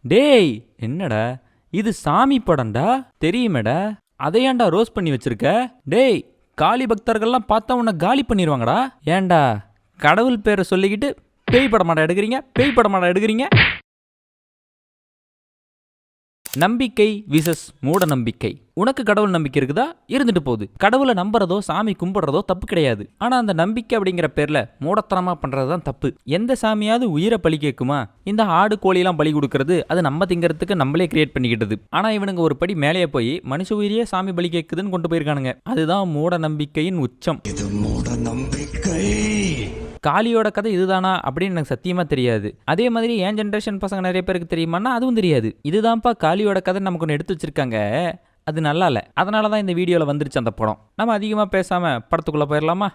டேய் என்னடா இது சாமி படம்டா, தெரியுமேடா, அதையாண்டா ரோஸ் பண்ணி வச்சிருக்க? டேய் காளி பக்தர்கள்லாம் பார்த்தா உன்னை காலி பண்ணிடுவாங்கடா. ஏன்டா கடவுள் பேரை சொல்லிக்கிட்டு பேய் படமாடா எடுக்கிறீங்க, பேய் படமாடா எடுக்கிறீங்க? நம்பிக்கை விசஸ் மூட நம்பிக்கை. உனக்கு கடவுள் நம்பிக்கை இருக்குதா, இருந்துட்டு போகுது. கடவுளை நம்புறதோ சாமி கும்பிடுறதோ தப்பு கிடையாது. ஆனா அந்த நம்பிக்கை அப்படிங்கிற பேர்ல மூடத்தனமா பண்றதுதான் தப்பு. எந்த சாமியாவது உயிரை பலி கேட்குமா? இந்த ஆடு கோழியெல்லாம் பலி கொடுக்கறது அது நம்ம திங்கிறதுக்கு நம்மளே கிரியேட் பண்ணிக்கிட்டது. ஆனா இவனுங்க ஒரு படி மேலேயே போய் மனுஷ உயிரியே சாமி பலி கேட்குதுன்னு கொண்டு போயிருக்கானுங்க. அதுதான் மூட நம்பிக்கையின் உச்சம். இது மூட நம்பிக்கை. காளியோட கதை இதுதானா அப்படின்னு எனக்கு சத்தியமா தெரியாது. அதே மாதிரி என் ஜென்ரேஷன் பசங்க நிறைய பேருக்கு தெரியுமான்னா அதுவும் தெரியாது. இதுதான்ப்பா காளியோட கதை நமக்கு ஒன்று எடுத்து வச்சிருக்காங்க, அது நல்லா இல்லை. அதனால தான் இந்த வீடியோவில் வந்துருச்சு அந்த படம். நம்ம அதிகமாக பேசாமல் படத்துக்குள்ளே போயிடலாமா?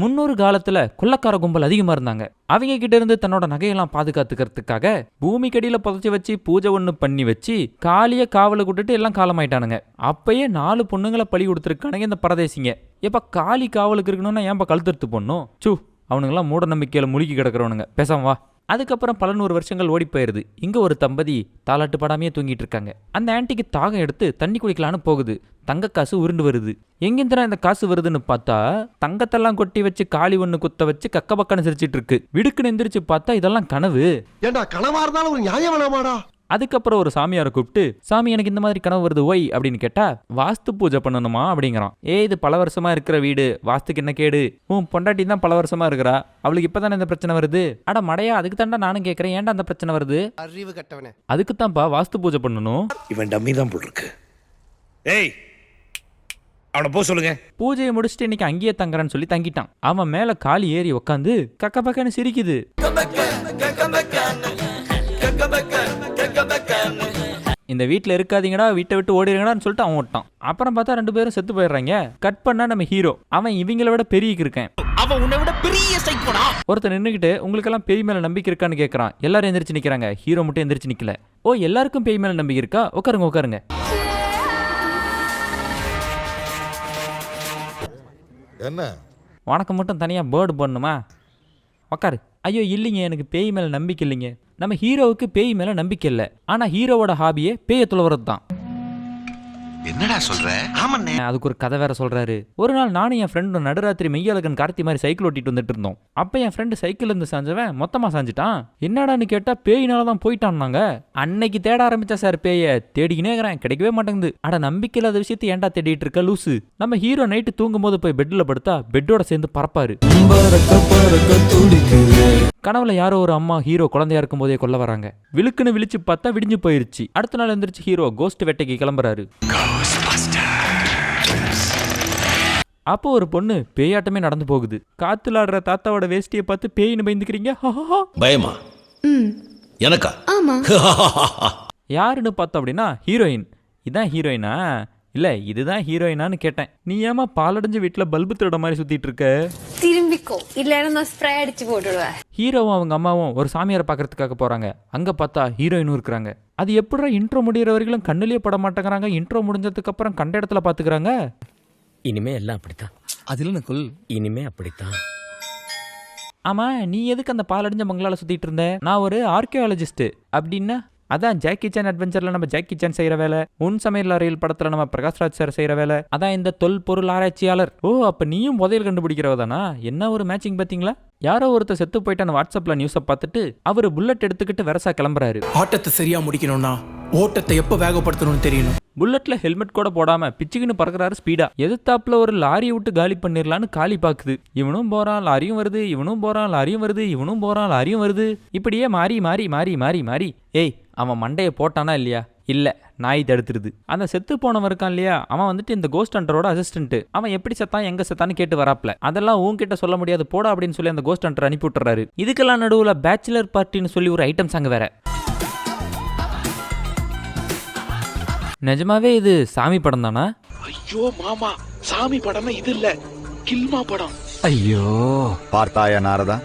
முன்னொரு காலத்துல கொள்ளக்கார கும்பல் அதிகமா இருந்தாங்க. அவங்க கிட்ட இருந்து தன்னோட நகையெல்லாம் பாதுகாத்துக்கிறதுக்காக பூமிக்கடியில புதைச்சி வச்சு பூஜை ஒண்ணு பண்ணி வச்சு காலிய காவலை விட்டுட்டு எல்லாம் காலமாயிட்டானுங்க. அப்பயே 4 பொண்ணுங்களை பலி கொடுத்துருக்கானுங்க இந்த பரதேசிங்க. எப்ப காலி காவலுக்கு இருக்கணும்னா ஏன்பா கழுத்தெடுத்து போடணும்? அவனுங்கெல்லாம் மூட நம்பிக்கையில முழுகி கிடக்கிறவனுங்க, பேசாம வா. அதுக்கப்புறம் பல 100 வருஷங்கள் ஓடி போயிருது. இங்க ஒரு தம்பதி தாலாட்டு படாமையே தூங்கிட்டு இருக்காங்க. அந்த ஆன்டிக்கு தாகம் எடுத்து தண்ணி குடிக்கலான்னு போகுது. தங்க காசு உருண்டு வருது. எங்கிருந்தா இந்த காசு வருதுன்னு பார்த்தா தங்கத்தெல்லாம் கொட்டி வச்சு காளி ஒண்ணு குத்த வச்சு கக்க பக்கன்னு சிரிச்சிட்டு இருக்கு. விடுக்குன்னு எந்திரிச்சு பார்த்தா இதெல்லாம் கனவு. ஏண்டா கனவா இருந்தாலும் ஒரு நியாயம் வேணாமாடா? அதுக்கப்புறம் ஒரு சாமியாரை கூப்பிட்டு, சாமி எனக்கு இந்த மாதிரி கனவு வருது ஒய் அப்படின்னு கேட்டா, வாஸ்து பூஜை பண்ணணுமா அப்படிங்கிறான். இது பல வருஷமா இருக்கிற வீடு, வாஸ்துக்கு என்ன கேடு? பொண்டாட்டி தான் பல வருஷமா இருக்கிறா, அவளுக்கு இப்பதானே இந்த பிரச்சனை வருது. அட மடையா, அதுக்கு தாண்டா நானும் கேட்கறேன், ஏன்டா அந்த பிரச்சனை வருது? அறிவு கட்டவனே, அதுக்குத்தான்ப்பா வாஸ்து பூஜை பண்ணணும். இவன் டம்மி தான் போட்டுருக்கு. ஏய் அவனை போ சொல்லுங்க. பூஜையை முடிச்சுட்டு இன்னைக்கு அங்கேயே தங்குறேன்னு சொல்லி தங்கிட்டான். அவன் மேல காலி ஏறி உக்காந்து கக்க பக்கன்னு சிரிக்குது. இந்த வீட்டில் இருக்காதீங்கடா, வீட்டை விட்டு ஓடிடுங்கடான்னு சொல்லிட்டு அவன் ஓட்டான். அப்புறம் பார்த்தா 2 பேரும் செத்து போயிடுறாங்க. கட் பண்ணா நம்ம ஹீரோ, அவன் இவங்கள விட பெரிய இருக்கேன். அவன் உன்னை விட பெரிய சைக்கோடா. ஒருத்தர் நின்றுக்கிட்டு உங்களுக்கெல்லாம் பேய் மேல நம்பிக்கை இருக்கான்னு கேட்கறான். எல்லாரும் எந்திரிச்சு நிக்கிறாங்க, ஹீரோ மட்டும் எந்திரிச்சு நிக்கல. எல்லாருக்கும் பேய் மேல நம்பிக்கை இருக்கா? உட்காருங்க உட்காருங்க. என்ன வணக்கம் மட்டும் தனியா பேர்டு போடணுமா? உக்காரு. ஐயோ இல்லைங்க, எனக்கு பேய் மேல நம்பிக்கை இல்லைங்க. நம்ம ஹீரோவுக்கு பேய் மேல நம்பிக்கை இல்லை. ஆனா ஹீரோவோட ஹாபியே பேய துளவரது தான். என்னடா சொல்ற? ஆமாண்ணே. அதுக்கு ஒரு கதை வேற சொல்றாரு. ஒரு நாள் நானும் என் ஃப்ரெண்டும் நடுராத்திரி மெய்யழகன் கார்த்தி மாதிரி சைக்கிள் ஓட்டிட்டு வந்துட்டு இருந்தோம். அப்ப என் ஃப்ரெண்டு சைக்கிள் இருந்து சாஞ்சவன் மொத்தமா சாஞ்சிட்டான். என்னடான்னு கேட்டா பேயினாலதான் போயிட்டான்னாங்க. அன்னைக்கு தேட ஆரம்பிச்சா சார் பேய, தேடிக்கினே இருக்கிறேன், கிடைக்கவே மாட்டேங்குது. அட நம்பிக்கை இல்லாத விஷயத்தை ஏன்டா தேடிட்டு இருக்க லூசு? நம்ம ஹீரோ நைட்டு தூங்கும் போது போய் பெட்ல படுத்தா பெட்டோட சேர்ந்து பறப்பாரு. கனவுல யாரோ ஒரு அம்மா ஹீரோ குழந்தையா இருக்கும் போதே கொல்ல வராங்க. விழுக்குன்னு விழிச்சு பார்த்தா விடிஞ்சு போயிருச்சு. அடுத்த நாள் எந்திரிச்சு ஹீரோ கோஸ்ட் வேட்டைக்கு கிளம்புறாரு. அப்போ ஒரு பொண்ணு பேயாட்டமே நடந்து போகுது. காத்துல ஆடுற தாத்தாவோட வேஷ்டியை பார்த்து பேயின்னு பயந்துக்கிறீங்க. பயமா? எனக்கா? ஆமா. யாருன்னு பார்த்தோம் அப்படின்னா ஹீரோயின். இதான் ஹீரோயினா? இல்ல இதுதான் ஹீரோயினான்னு கேட்டேன். நீ ஏமா பாலடைஞ்ச வீட்டுல பல்பு திருட மாதிரி சுத்திட்டு இருக்க? திரும்பிக்கோ, இல்லைன்னா நான் ஸ்ப்ரே அடிச்சு போட்டுடுவேன். ஹீரோவும் அவங்க அம்மாவும் ஒரு சாமியாரை பாக்குறதுக்காக போறாங்க. அங்க பார்த்தா ஹீரோயினும் இருக்கிறாங்க. அது எப்படிடா இன்ட்ரோ முடிகிற வரைக்கும் கண்ணிலேயே பட மாட்டேங்கிறாங்க, இன்ட்ரோ முடிஞ்சதுக்கு அப்புறம் கண்ட இடத்துல பாத்துக்கிறாங்க. இனிமே எல்லாம் அப்படித்தான். அதுல நக்குல் இனிமே அப்படித்தான். ஆமா, நீ எதுக்கு அந்த பாலடைஞ்ச பங்களால சுத்திட்டு இருந்த? நான் ஒரு ஆர்கியாலஜிஸ்ட். அப்படின்னா அதான் ஜாக்கி சான் அட்வென்ச்சர்ல நம்ம ஜாக்கி சான் செய்யற வேலை, உன் சமையல் அறையில் படத்துல நம்ம பிரகாஷ்ராஜ் சார் செய்யற வேலை, அதான் இந்த தொல்பொருள் ஆராய்ச்சியாளர். அப்ப நீயும் புதையல் கண்டுபிடிக்கிறவதானா? என்ன ஒரு மேட்சிங் பாத்தீங்களா? யாரோ ஒருத்தர் செத்து போயிட்டான்னு வாட்ஸ்அப்ல நியூஸை பார்த்துட்டு அவரு புல்லட் எடுத்துக்கிட்டு வெரசா கிளம்புறாரு. ஆட்டத்தை சரியா முடிக்கணும்னா ஓட்டத்தை எப்ப வேகப்படுத்தணும்னு தெரியணும். புல்லட்ல ஹெல்மெட் கூட போடாம பிச்சுக்குன்னு பறக்குறாரு ஸ்பீடா. எதிர்த்தாப்புல ஒரு லாரியை விட்டு காலி பண்ணிடலான்னு காலி பாக்குது. இவனும் போறான், லாரியும் வருது, இவனும் போறான், லாரியும் வருது, இவனும் போறான், லாரியும் வருது. இப்படியே மாறி மாறி மாறி மாறி மாறி அவன் மண்டையை போட்டானா இல்லையா? இல்ல, நாய் தடுத்துருது. அந்த செத்து போனவன் இருக்கான் இல்லையா, அவன் வந்துட்டு இந்த கோஸ்ட் ஹண்டரோட அசிஸ்டன்ட். அவன் எப்படி செத்தான் எங்க செத்தான்னு கேட்டு வராப்ல. அதெல்லாம் உன்கிட்ட சொல்ல முடியாது போடா அப்படின்னு சொல்லி அந்த கோஸ்ட் ஹண்டர் அனுப்பி விட்டுறாரு. இதுக்கெல்லாம் நடுவுல பேச்சுலர் பார்ட்டின்னு சொல்லி ஒரு ஐட்டம் சாங் வேற. நிஜமாவே இது சாமி படம் தானா? ஐயோ மாமா, சாமி படமே இது இல்ல, கில்மா படம். ஐயோ, பார்த்தாயா நாரதா,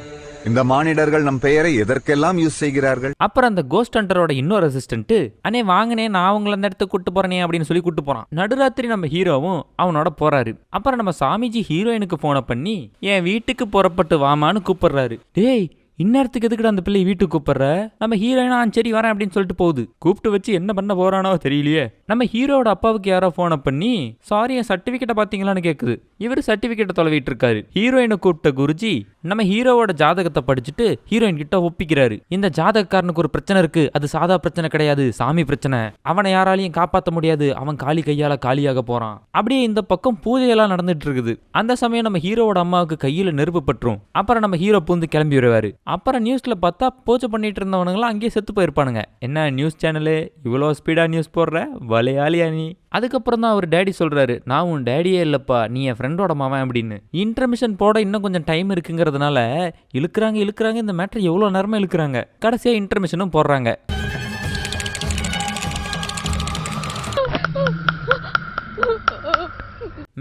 இந்த மானிடர்கள் நம் பெயரை எதற்கெல்லாம் யூஸ் செய்கிறார்கள்? அப்புறம் அந்த கோஸ்ட் ஹண்டரோட இன்னொரு அசிஸ்டன்ட், அண்ணே வாங்கினே நான் அவங்கள அந்த இடத்துக்கு கூட்டு போறேனே அப்படின்னு சொல்லி கூட்டு போறான். நடுராத்திரி நம்ம ஹீரோவும் அவனோட போறாரு. அப்புறம் நம்ம சாமிஜி ஹீரோயினுக்கு போனை பண்ணி என் வீட்டுக்கு புறப்பட்டு வாமான்னு கூப்பிடுறாரு. டேய், இந்நேரத்துக்கு எதுக்குடா அந்த பிள்ளை வீட்டுக்கு கூப்பிடுற? நம்ம ஹீரோயினா சரி வரேன் அப்படின்னு சொல்லிட்டு போகுது. கூப்பிட்டு வச்சு என்ன பண்ண போறானோ தெரியலையே. நம்ம ஹீரோட அப்பாவுக்கு யாரோ போனை பண்ணி சாரி என் சர்டிபிகேட்டை பாத்தீங்களான்னு கேக்குது. இவர் சர்டிபிகேட்டை தொலைவிட்டு இருக்காரு. ஹீரோயினை கூப்பிட்ட குருஜி நம்ம ஹீரோவோட ஜாதகத்தை படிச்சுட்டு ஹீரோயின் கிட்ட ஒப்பிக்கிறாரு. இந்த ஜாதகக்காரனுக்கு ஒரு பிரச்சனை இருக்கு, அது சாதா பிரச்சனை கிடையாது, சாமி பிரச்சனை. அவனை யாராலையும் காப்பாற்ற முடியாது, அவன் காலி கையால காலியாக போறான். அப்படியே இந்த பக்கம் பூஜையெல்லாம் நடந்துட்டு இருக்குது. அந்த சமயம் நம்ம ஹீரோவோட அம்மாவுக்கு கையில நெருப்பு பற்றும். அப்புறம் நம்ம ஹீரோ பூந்து கிளம்பி வருவாரு. அப்புறம் நியூஸ்ல பார்த்தா பூஜை பண்ணிட்டு இருந்தவனுங்களாம் அங்கேயே செத்து போயிருப்பானுங்க. என்ன நியூஸ் சேனலு இவ்வளோ ஸ்பீடா நியூஸ் போடுற, வலையாலியா நீ? அதுக்கப்புறம் தான் அவர் டேடி சொல்றாரு, நான் உன் டேடியே இல்லப்பா, நீ என் ஃப்ரெண்டோட மாவன் அப்படின்னு. இன்டர்மிஷன் போட இன்னும் கொஞ்சம் டைம் இருக்குங்கிறதுனால இழுக்கிறாங்க. இந்த மேட்டர் எவ்வளோ நேரமா இழுக்கிறாங்க. கடைசியா இன்டர்மிஷனும் போடுறாங்க.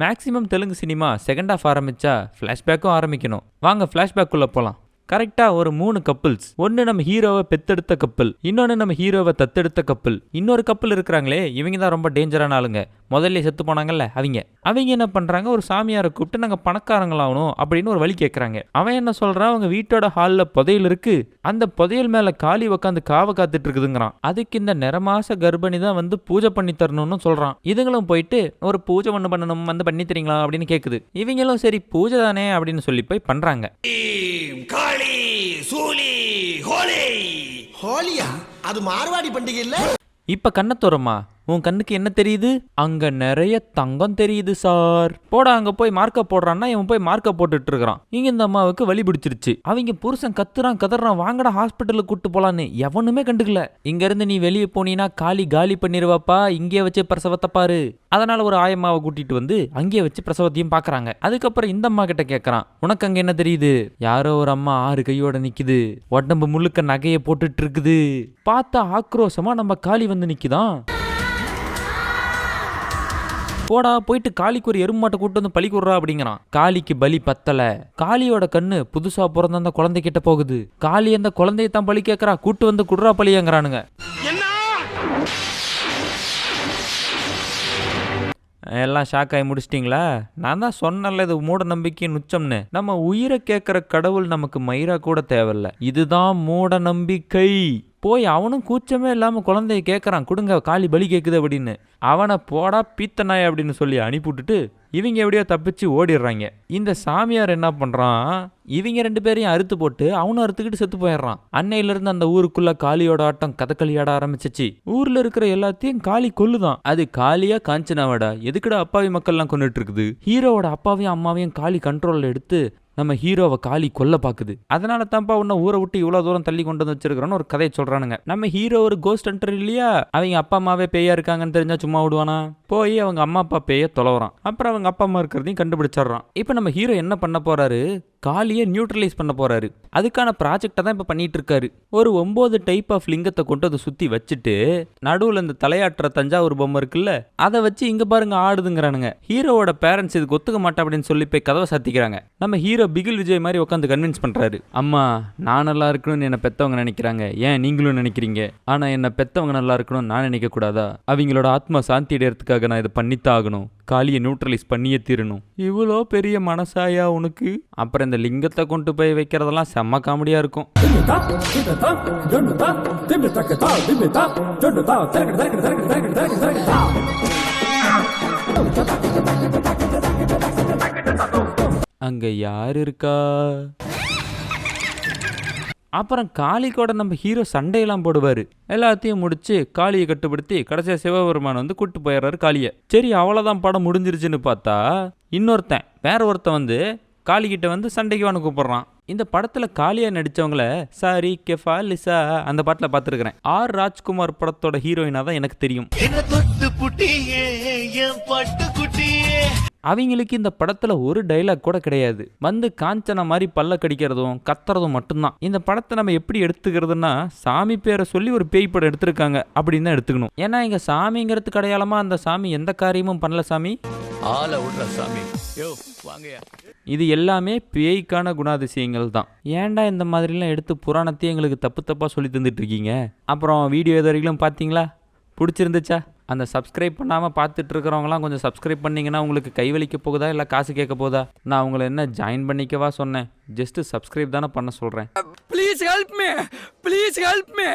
Maximum Telugu cinema second half ஆரம்பிச்சா ஃப்ளாஷ்பேக்கும் ஆரம்பிக்கணும். வாங்க ஃப்ளாஷ்பேக்குள்ள போலாம். கரெக்டா ஒரு 3 கப்பிள்ஸ். ஒன்னு நம்ம ஹீரோவை பெத்தெடுத்த கப்பல், இன்னொன்னு நம்ம ஹீரோவை தத்தெடுத்த கப்பல், இன்னொரு கப்பல் இருக்கிறாங்களே இவங்க தான் ரொம்ப டேஞ்சரான ஆளுங்க. முதல்ல செத்து போனாங்கல்ல அவங்க என்ன பண்றாங்க, ஒரு சாமியாரை கூப்பிட்டு நாங்க பணக்காரங்களாகணும் அப்படின்னு ஒரு வழி கேட்கறாங்க. அவன் என்ன சொல்றான், அவங்க வீட்டோட ஹால்ல புதையல் இருக்கு, அந்த புதையல் மேல காளி உட்காந்து காவ காத்துட்டு இருக்குதுங்கிறான். அதுக்கு இந்த நிறமாச கர்ப்பிணி தான் வந்து பூஜை பண்ணி தரணும்னு சொல்றான். இதுங்களும் போயிட்டு ஒரு பூஜை ஒண்ணு பண்ணணும், வந்து பண்ணி தரீங்களா அப்படின்னு கேக்குது. இவங்களும் சரி பூஜை தானே அப்படின்னு சொல்லி போய் பண்றாங்க. ஹோலியா? அது மார்வாடி பண்டிகை இல்ல? இப்ப கண்ணத்தோரமா உன் கண்ணுக்கு என்ன தெரியுது? அங்க நிறைய தங்கம் தெரியுது சார். போடா அங்க போய் மார்க்க போடுறான்னா இவன் போய் மார்க்க போட்டுட்டு இருக்கிறான். இங்க இந்த அம்மாவுக்கு வலி பிடிச்சிருச்சு. அவங்க புருஷன் கத்துறான் வாங்கடா ஹாஸ்பிட்டலுக்கு கூட்டு போலான்னு எவனுமே கண்டுக்கல. இங்க இருந்து நீ வெளியே போனீனா காலி பண்ணிருவாப்பா, இங்கே வச்சு பிரசவத்தை பாரு. அதனால ஒரு ஆயம்மாவை கூட்டிட்டு வந்து அங்கேயே வச்சு பிரசவத்தையும் பாக்குறாங்க. அதுக்கப்புறம் இந்த அம்மா கிட்ட கேட்கறான், உனக்கு அங்க என்ன தெரியுது? யாரோ ஒரு அம்மா 6 கையோட நிக்குது, உடம்பு முழுக்க நகையை போட்டுட்டு இருக்குது. பார்த்தா ஆக்ரோஷமா நம்ம காளி வந்து நிக்குதான். போடா போயிட்டு காளிக்கு ஒரு எருமாட்டை கூட்டு வந்து பலி கூடுறா அப்படிங்கிறான். காளிக்கு பலி பத்தல. காளியோட கண்ணு புதுசா பிறந்த அந்த குழந்தை கிட்ட போகுது. காளி அந்த குழந்தையை தான் பலி கேட்கறா, கூட்டு வந்து குடுறா பலியாங்கிறானுங்க. எல்லாம் ஷாக் ஆகி முடிச்சிட்டிங்களா? நான் தான் சொன்னல இது மூட நம்பிக்கையின் உச்சம்னு. நம்ம உயிரை கேட்கற கடவுள் நமக்கு மயிரா கூட தேவையில்ல. இதுதான் மூட நம்பிக்கை. போய் அவனும் கூச்சமே இல்லாம குழந்தைய கேட்கறான், கொடுங்க காளி பலி கேட்குது அப்படின்னு. அவனை போடா பீத்தனாய் அப்படின்னு சொல்லி அனுப்பிவிட்டுட்டு இவங்க எப்படியோ தப்பிச்சு ஓடிடுறாங்க. இந்த சாமியார் என்ன பண்றான், இவங்க 2 பேரையும் அறுத்து போட்டு அவனும் அறுத்துக்கிட்டு செத்து போயிடுறான். அன்னையில இருந்து அந்த ஊருக்குள்ள காளியோட ஆட்டம் கதகளி ஆட ஆரம்பிச்சிச்சு. ஊர்ல இருக்கிற எல்லாத்தையும் காளி கொல்லுதான். அது காளியா காஞ்சனாவாடா? எதுக்குடா அப்பாவி மக்கள்லாம் கொண்டுட்டு இருக்குது? ஹீரோவோட அப்பாவையும் அம்மாவையும் காளி கண்ட்ரோல்ல எடுத்து நம்ம ஹீரோவை காளி கொல்ல பாக்குது. அதனால தான்ப்பா உன்ன ஊரை விட்டு இவ்வளவு தூரம் தள்ளி கொண்டு வந்து வச்சிருக்கிறோன்னு ஒரு கதையை சொல்றானுங்க. நம்ம ஹீரோ ஒரு கோஸ்ட் ஹண்டர் இல்லையா? அவங்க அப்பா அம்மாவே பேயா இருக்காங்கன்னு தெரிஞ்சா சும்மா விடுவானா? போய் அவங்க அம்மா அப்பா பேய தொலைவறான். அப்புறம் அவங்க அப்பா அம்மா இருக்கிறதையும் கண்டுபிடிச்சிடறான். இப்போ நம்ம ஹீரோ என்ன பண்ண போறாரு, காளியை நியூட்ரலைஸ் பண்ண போறாரு. அதுக்கான ப்ராஜெக்டை தான் இப்போ பண்ணிட்டு இருக்காரு. ஒரு 9 டைப் ஆஃப் லிங்கத்தை கொண்டு அதை சுத்தி வச்சுட்டு நடுவில் இந்த தலையாட்டுற தஞ்சாவூர் பொம்மை இருக்குல்ல, அதை வச்சு இங்க பாருங்க ஆடுதுங்கிறானுங்க. ஹீரோவோட பேரண்ட்ஸ் இதுக்கு ஒத்துக்க மாட்டேன் அப்படின்னு சொல்லி போய் கதவை சாத்திக்கிறாங்க. நம்ம ஹீரோ பிகில் விஜய் மாதிரி உட்காந்து கன்வின்ஸ் பண்றாரு. அம்மா நான் நல்லா இருக்கணும்னு என்னை பெத்தவங்க நினைக்கிறாங்க, ஏன் நீங்களும் நினைக்கிறீங்க? ஆனா என்னை பெத்தவங்க நல்லா இருக்கணும்னு நான் நினைக்க கூடாதா? அவங்களோட ஆத்மா சாந்தி அடையறதுக்காக நான் இதை பண்ணித்தான் ஆகணும். காளியை நியூட்ரலைஸ் பண்ணியே தீரணும். இவ்வளோ பெரிய மனசாயா உனக்கு? அப்புறம் இந்த லிங்கத்தை கொண்டு போய் வைக்கிறதெல்லாம் செம்ம காமெடியா இருக்கும். அங்க யார் இருக்கா? அப்புறம் காளி கூட நம்ம ஹீரோ சண்டையெல்லாம் போடுவாரு. எல்லாத்தையும் முடிச்சு காளியை கட்டுப்படுத்தி கடைசியா சிவபெருமான் வந்து கூட்டு போயிடுறாரு காளியை. சரி அவ்வளோதான் படம் முடிஞ்சிருச்சுன்னு பார்த்தா இன்னொருத்தன் வேற ஒருத்தன் வந்து காளிகிட்ட வந்து சண்டைக்கு வான்னு கூப்பிடுறான். இந்த படத்துல காளியா நடிச்சவங்கள சாரி கெஃபா லிசா அந்த பாட்டில் பார்த்துருக்கிறேன். ஆர் ராஜ்குமார் படத்தோட ஹீரோயினா தான் எனக்கு தெரியும். அவங்களுக்கு இந்த படத்துல ஒரு டைலாக் கூட கிடையாது. வந்து காஞ்சனா மாதிரி பல்ல கடிக்கிறதும் கத்துறதும் மட்டும்தான். இந்த படத்தை நம்ம எப்படி எடுத்துக்கிறதுனா, சாமி பேரை சொல்லி ஒரு பேய் படம் எடுத்திருக்காங்க அப்படின்னு தான் எடுத்துக்கணும். ஏன்னா இங்க சாமிங்கிறதுக்கு அடையாளமா அந்த சாமி எந்த காரியமும் பண்ணல சாமி. இது எல்லாமே பேய்க்கான குணாதிசயங்கள் தான். ஏன்டா இந்த மாதிரிலாம் எடுத்து புராணத்தையும் எங்களுக்கு தப்பு தப்பாக சொல்லி தந்துட்டு இருக்கீங்க? அப்புறம் வீடியோ இது வரைக்கும் பார்த்தீங்களா? பிடிச்சிருந்துச்சா? அந்த சப்ஸ்கிரைப் பண்ணாமல் பார்த்துட்டு இருக்கிறவங்களாம் கொஞ்சம் சப்ஸ்கிரைப் பண்ணிங்கன்னா உங்களுக்கு கைவலிக்க போகுதா இல்லை காசு கேட்க போகுதா? நான் உங்களை என்ன ஜாயின் பண்ணிக்கவா சொன்னேன்? ஜஸ்ட்டு சப்ஸ்கிரைப் தானே பண்ண சொல்கிறேன். Please help me, please help me.